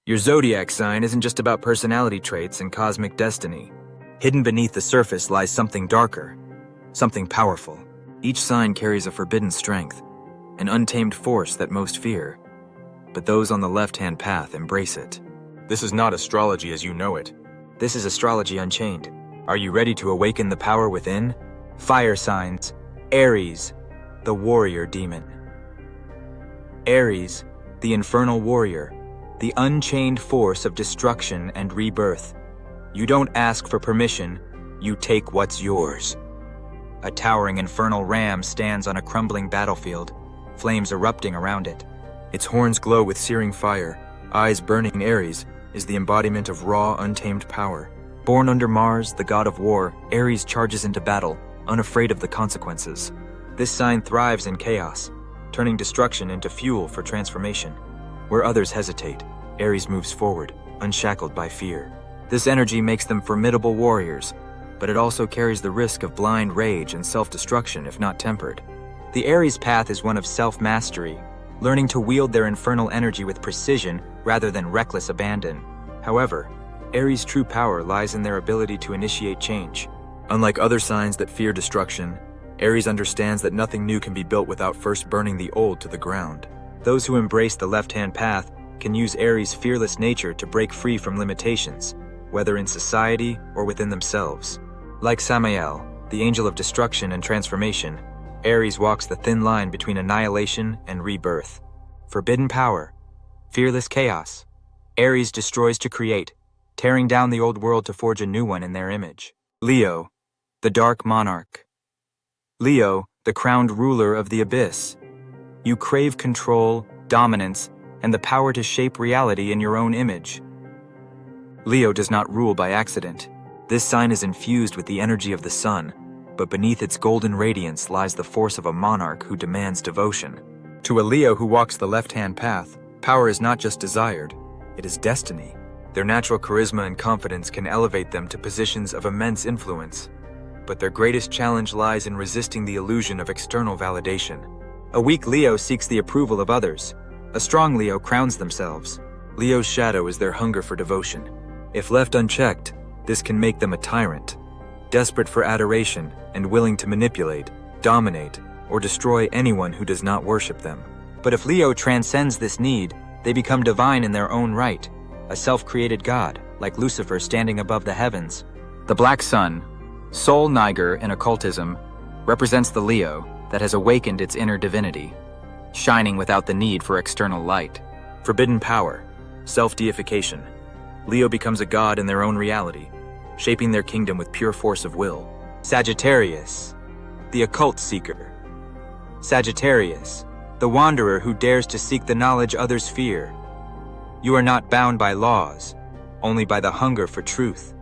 Your zodiac sign isn't just about personality traits and cosmic destiny. Hidden beneath the surface lies something darker, something powerful. Each sign carries a forbidden strength, an untamed force that most fear. But those on the left-hand path embrace it. This is not astrology as you know it. This is Astrology Unchained. Are you ready to awaken the power within? Fire signs. Aries, the warrior demon. Aries, the infernal warrior, the unchained force of destruction and rebirth. You don't ask for permission, you take what's yours. A towering infernal ram stands on a crumbling battlefield, flames erupting around it. Its horns glow with searing fire, eyes burning. Aries is the embodiment of raw, untamed power. Born under Mars, the god of war, Aries charges into battle, unafraid of the consequences. This sign thrives in chaos, turning destruction into fuel for transformation. Where others hesitate, Aries moves forward, unshackled by fear. This energy makes them formidable warriors, but it also carries the risk of blind rage and self-destruction if not tempered. The Aries path is one of self-mastery, learning to wield their infernal energy with precision rather than reckless abandon. However, Aries' true power lies in their ability to initiate change. Unlike other signs that fear destruction, Aries understands that nothing new can be built without first burning the old to the ground. Those who embrace the left-hand path can use Aries' fearless nature to break free from limitations, whether in society or within themselves. Like Samael, the angel of destruction and transformation, Aries walks the thin line between annihilation and rebirth. Forbidden power, fearless chaos. Aries destroys to create, tearing down the old world to forge a new one in their image. Leo, the dark monarch. Leo, the crowned ruler of the abyss. You crave control, dominance, and the power to shape reality in your own image. Leo does not rule by accident. This sign is infused with the energy of the sun, but beneath its golden radiance lies the force of a monarch who demands devotion. To a Leo who walks the left-hand path, power is not just desired, it is destiny. Their natural charisma and confidence can elevate them to positions of immense influence, but their greatest challenge lies in resisting the illusion of external validation. A weak Leo seeks the approval of others. A strong Leo crowns themselves. Leo's shadow is their hunger for devotion. If left unchecked, this can make them a tyrant, desperate for adoration and willing to manipulate, dominate, or destroy anyone who does not worship them. But if Leo transcends this need, they become divine in their own right, a self-created god, like Lucifer standing above the heavens. The black sun, Sol Niger in occultism, represents the Leo that has awakened its inner divinity, shining without the need for external light. Forbidden power, self-deification. Leo becomes a god in their own reality, shaping their kingdom with pure force of will. Sagittarius, the occult seeker. Sagittarius, the wanderer who dares to seek the knowledge others fear. You are not bound by laws, only by the hunger for truth.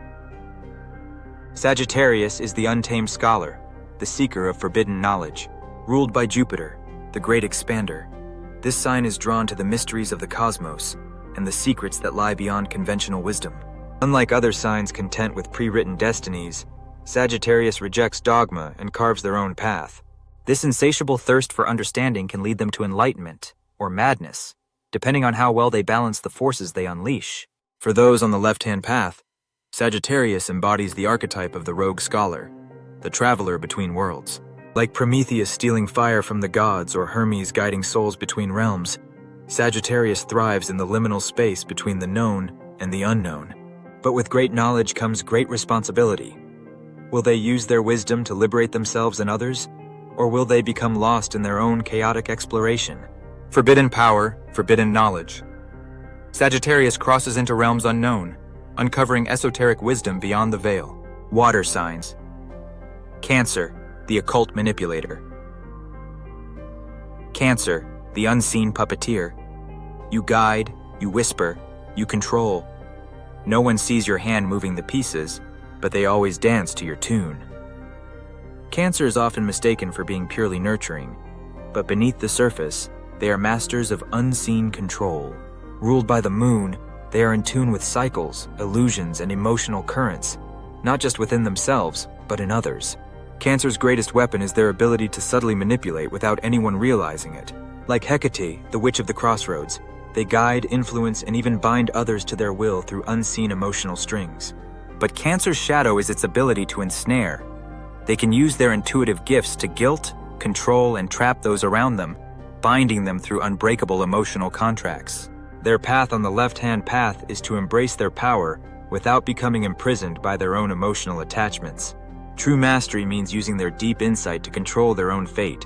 Sagittarius is the untamed scholar, the seeker of forbidden knowledge. Ruled by Jupiter, the great expander, this sign is drawn to the mysteries of the cosmos and the secrets that lie beyond conventional wisdom. Unlike other signs content with pre-written destinies, Sagittarius rejects dogma and carves their own path. This insatiable thirst for understanding can lead them to enlightenment or madness, depending on how well they balance the forces they unleash. For those on the left-hand path, Sagittarius embodies the archetype of the rogue scholar, the traveler between worlds. Like Prometheus stealing fire from the gods or Hermes guiding souls between realms, Sagittarius thrives in the liminal space between the known and the unknown. But with great knowledge comes great responsibility. Will they use their wisdom to liberate themselves and others, or will they become lost in their own chaotic exploration? Forbidden power, forbidden knowledge. Sagittarius crosses into realms unknown, uncovering esoteric wisdom beyond the veil. Water signs. Cancer, the occult manipulator. Cancer, the unseen puppeteer. You guide, you whisper, you control. No one sees your hand moving the pieces, but they always dance to your tune. Cancer is often mistaken for being purely nurturing, but beneath the surface, they are masters of unseen control. Ruled by the moon, they are in tune with cycles, illusions, and emotional currents, not just within themselves, but in others. Cancer's greatest weapon is their ability to subtly manipulate without anyone realizing it. Like Hecate, the witch of the crossroads, They guide, influence, and even bind others to their will through unseen emotional strings. But Cancer's shadow is its ability to ensnare. They can use their intuitive gifts to guilt, control, and trap those around them, binding them through unbreakable emotional contracts. Their path on the left-hand path is to embrace their power without becoming imprisoned by their own emotional attachments. True mastery means using their deep insight to control their own fate,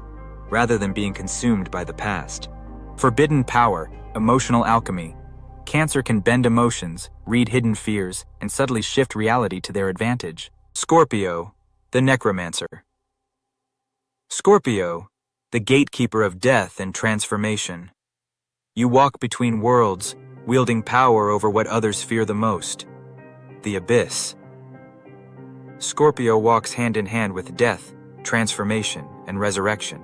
rather than being consumed by the past. Forbidden power, emotional alchemy. Cancer can bend emotions, read hidden fears, and subtly shift reality to their advantage. Scorpio, the necromancer. Scorpio, the gatekeeper of death and transformation. You walk between worlds, wielding power over what others fear the most, the abyss. Scorpio walks hand in hand with death, transformation, and resurrection.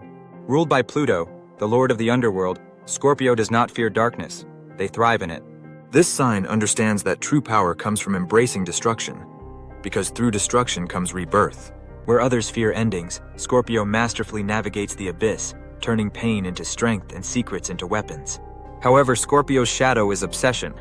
Ruled by Pluto, the lord of the underworld, Scorpio does not fear darkness. They thrive in it. This sign understands that true power comes from embracing destruction, because through destruction comes rebirth. Where others fear endings, Scorpio masterfully navigates the abyss, turning pain into strength and secrets into weapons. However, Scorpio's shadow is obsession.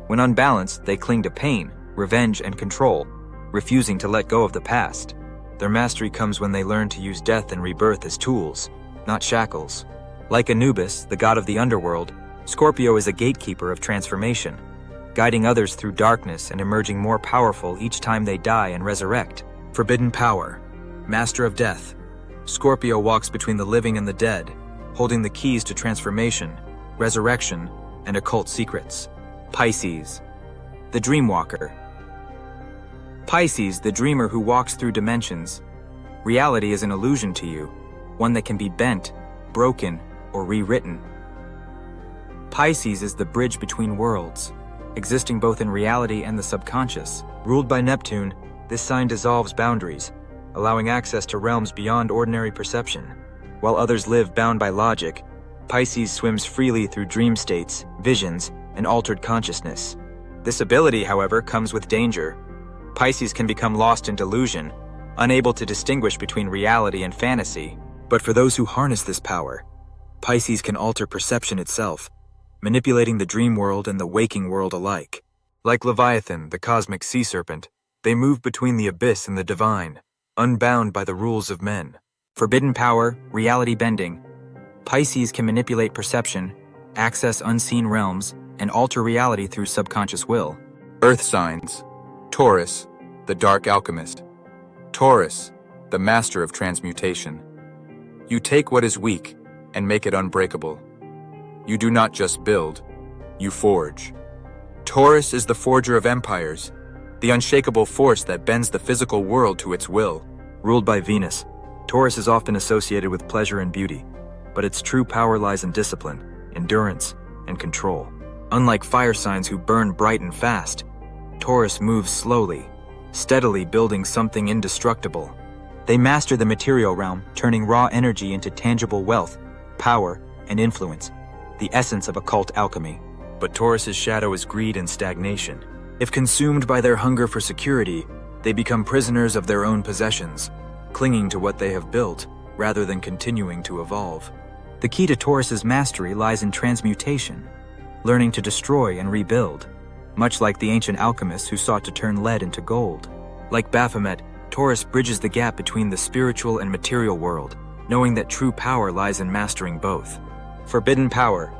When unbalanced, they cling to pain, revenge, and control, refusing to let go of the past. Their mastery comes when they learn to use death and rebirth as tools, not shackles. Like Anubis, the god of the underworld, Scorpio is a gatekeeper of transformation, guiding others through darkness and emerging more powerful each time they die and resurrect. Forbidden power, master of death. Scorpio walks between the living and the dead, holding the keys to transformation, resurrection, and occult secrets. Pisces, the dreamwalker. Pisces, the dreamer who walks through dimensions. Reality is an illusion to you, one that can be bent, broken, or rewritten. Pisces is the bridge between worlds, existing both in reality and the subconscious. Ruled by Neptune, this sign dissolves boundaries, allowing access to realms beyond ordinary perception. While others live bound by logic, Pisces swims freely through dream states, visions, and altered consciousness. This ability, however, comes with danger. Pisces can become lost in delusion, unable to distinguish between reality and fantasy. But for those who harness this power, Pisces can alter perception itself, manipulating the dream world and the waking world alike. Like Leviathan, the cosmic sea serpent, they move between the abyss and the divine, unbound by the rules of men. Forbidden power, reality bending. Pisces can manipulate perception, access unseen realms, and alter reality through subconscious will. Earth signs. Taurus, the dark alchemist. Taurus, the master of transmutation. You take what is weak and make it unbreakable. You do not just build, you forge. Taurus is the forger of empires, the unshakable force that bends the physical world to its will. Ruled by Venus, Taurus is often associated with pleasure and beauty, but its true power lies in discipline, endurance, and control. Unlike fire signs who burn bright and fast, Taurus moves slowly, steadily building something indestructible. They master the material realm, turning raw energy into tangible wealth, power, and influence, the essence of occult alchemy. But Taurus's shadow is greed and stagnation. If consumed by their hunger for security, they become prisoners of their own possessions, clinging to what they have built rather than continuing to evolve. The key to Taurus's mastery lies in transmutation, learning to destroy and rebuild, much like the ancient alchemists who sought to turn lead into gold. Like Baphomet, Taurus bridges the gap between the spiritual and material world, knowing that true power lies in mastering both. Forbidden power,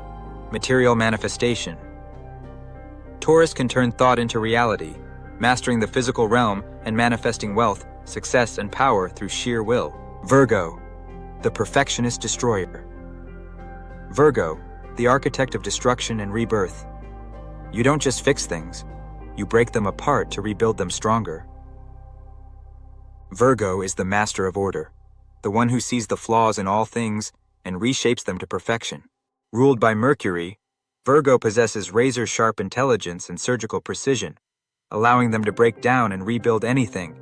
material manifestation. Taurus can turn thought into reality, mastering the physical realm and manifesting wealth, success, and power through sheer will. Virgo, the perfectionist destroyer. Virgo, the architect of destruction and rebirth. You don't just fix things, you break them apart to rebuild them stronger. Virgo is the master of order, the one who sees the flaws in all things and reshapes them to perfection. Ruled by Mercury, Virgo possesses razor-sharp intelligence and surgical precision, allowing them to break down and rebuild anything: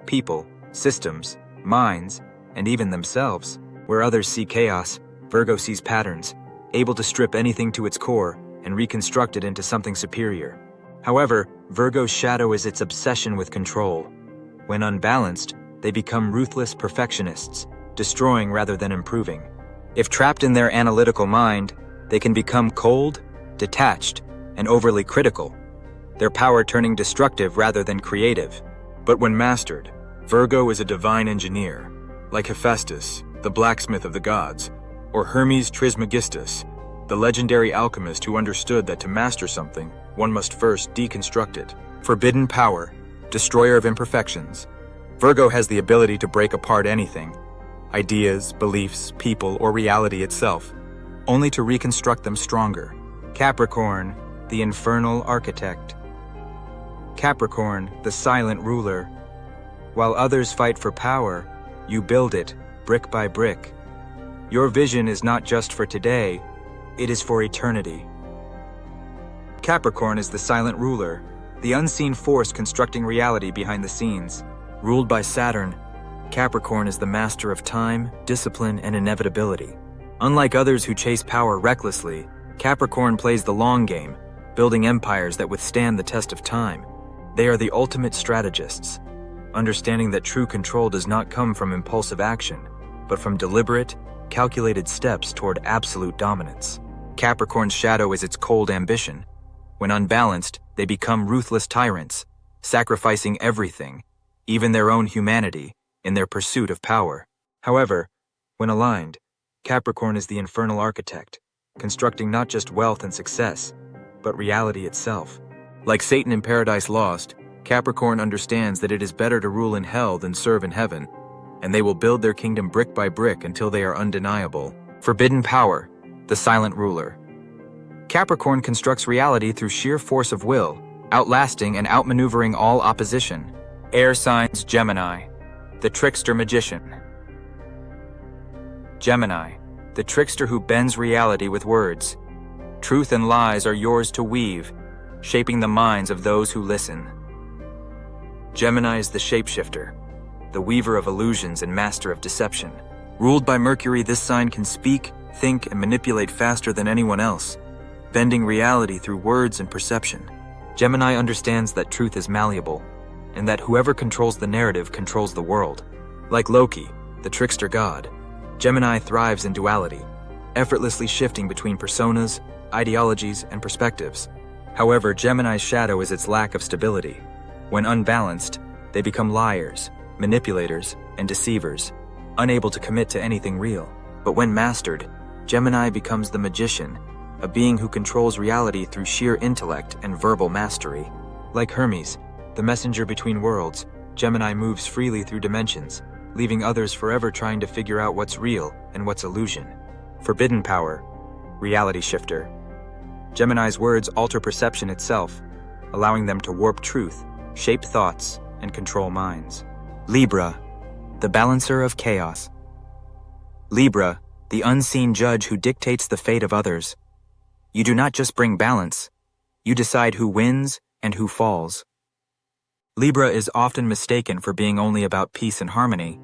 people, systems, minds, and even themselves. Where others see chaos, Virgo sees patterns, able to strip anything to its core and reconstruct it into something superior. However, Virgo's shadow is its obsession with control. When unbalanced, they become ruthless perfectionists, destroying rather than improving. If trapped in their analytical mind, they can become cold, detached, and overly critical, their power turning destructive rather than creative. But when mastered, Virgo is a divine engineer, like Hephaestus, the blacksmith of the gods, or Hermes Trismegistus, the legendary alchemist who understood that to master something, one must first deconstruct it. Forbidden power, destroyer of imperfections. Virgo has the ability to break apart anything, ideas, beliefs, people, or reality itself, only to reconstruct them stronger. Capricorn, the infernal architect. Capricorn, the silent ruler. While others fight for power, you build it, brick by brick. Your vision is not just for today, it is for eternity. Capricorn is the silent ruler, the unseen force constructing reality behind the scenes. Ruled by Saturn, Capricorn is the master of time, discipline, and inevitability. Unlike others who chase power recklessly, Capricorn plays the long game, building empires that withstand the test of time. They are the ultimate strategists, understanding that true control does not come from impulsive action, but from deliberate, calculated steps toward absolute dominance. Capricorn's shadow is its cold ambition. When unbalanced, they become ruthless tyrants, sacrificing everything, even their own humanity, in their pursuit of power. However, when aligned, Capricorn is the infernal architect, constructing not just wealth and success, but reality itself. Like Satan in Paradise Lost, Capricorn understands that it is better to rule in hell than serve in heaven, and they will build their kingdom brick by brick until they are undeniable. Forbidden power, the silent ruler. Capricorn constructs reality through sheer force of will, outlasting and outmaneuvering all opposition. Air signs Gemini, the trickster magician. Gemini, the trickster who bends reality with words. Truth and lies are yours to weave, shaping the minds of those who listen. Gemini is the shapeshifter, the weaver of illusions and master of deception. Ruled by Mercury, this sign can speak, think, and manipulate faster than anyone else, bending reality through words and perception. Gemini understands that truth is malleable, and that whoever controls the narrative controls the world. Like Loki, the trickster god, Gemini thrives in duality, effortlessly shifting between personas, ideologies, and perspectives. However, Gemini's shadow is its lack of stability. When unbalanced, they become liars, manipulators, and deceivers, unable to commit to anything real. But when mastered, Gemini becomes the magician, a being who controls reality through sheer intellect and verbal mastery. Like Hermes, the messenger between worlds, Gemini moves freely through dimensions, leaving others forever trying to figure out what's real and what's illusion. Forbidden power, reality shifter. Gemini's words alter perception itself, allowing them to warp truth, shape thoughts, and control minds. Libra, the balancer of chaos. Libra, the unseen judge who dictates the fate of others. You do not just bring balance, you decide who wins and who falls. Libra is often mistaken for being only about peace and harmony,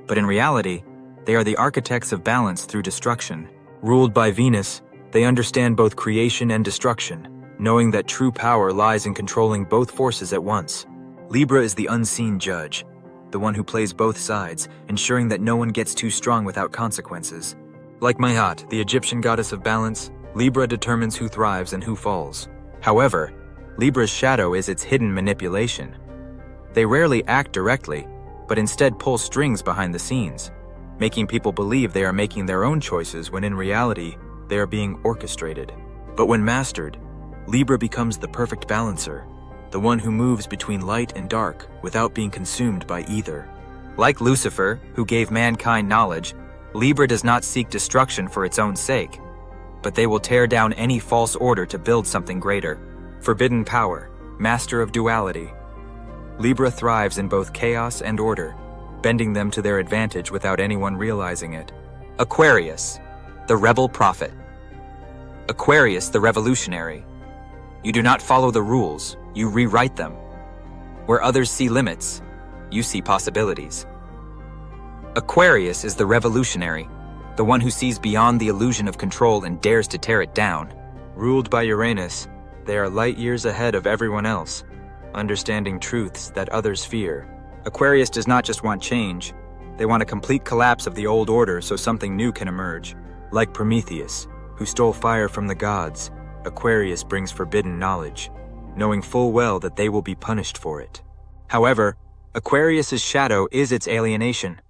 but in reality, they are the architects of balance through destruction. Ruled by Venus, they understand both creation and destruction, knowing that true power lies in controlling both forces at once. Libra is the unseen judge, the one who plays both sides, ensuring that no one gets too strong without consequences. Like Mayat, the Egyptian goddess of balance, Libra determines who thrives and who falls. However, Libra's shadow is its hidden manipulation. They rarely act directly, but instead pull strings behind the scenes, making people believe they are making their own choices when in reality, they are being orchestrated. But when mastered, Libra becomes the perfect balancer, the one who moves between light and dark without being consumed by either. Like Lucifer, who gave mankind knowledge, Libra does not seek destruction for its own sake, but they will tear down any false order to build something greater. Forbidden power, master of duality. Libra thrives in both chaos and order, bending them to their advantage without anyone realizing it. Aquarius, the rebel prophet. Aquarius, the revolutionary. You do not follow the rules, you rewrite them. Where others see limits, you see possibilities. Aquarius is the revolutionary, the one who sees beyond the illusion of control and dares to tear it down. Ruled by Uranus, they are light years ahead of everyone else, understanding truths that others fear. Aquarius does not just want change, they want a complete collapse of the old order so something new can emerge. Like Prometheus, who stole fire from the gods, Aquarius brings forbidden knowledge, knowing full well that they will be punished for it. However, Aquarius's shadow is its alienation.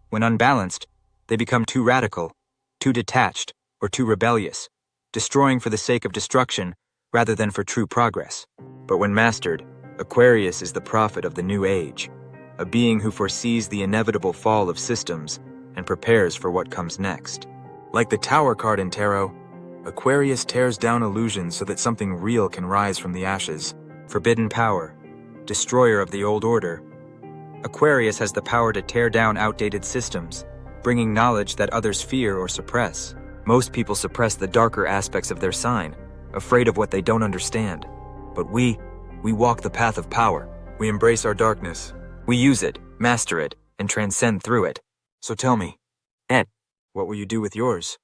When unbalanced, they become too radical, too detached, or too rebellious, destroying for the sake of destruction rather than for true progress. But when mastered, Aquarius is the prophet of the new age, a being who foresees the inevitable fall of systems and prepares for what comes next. Like the Tower card in tarot, Aquarius tears down illusions so that something real can rise from the ashes. Forbidden power, destroyer of the old order, Aquarius has the power to tear down outdated systems, bringing knowledge that others fear or suppress. Most people suppress the darker aspects of their sign, afraid of what they don't understand. But we walk the path of power. We embrace our darkness. We use it, master it, and transcend through it. So tell me, Ed, what will you do with yours?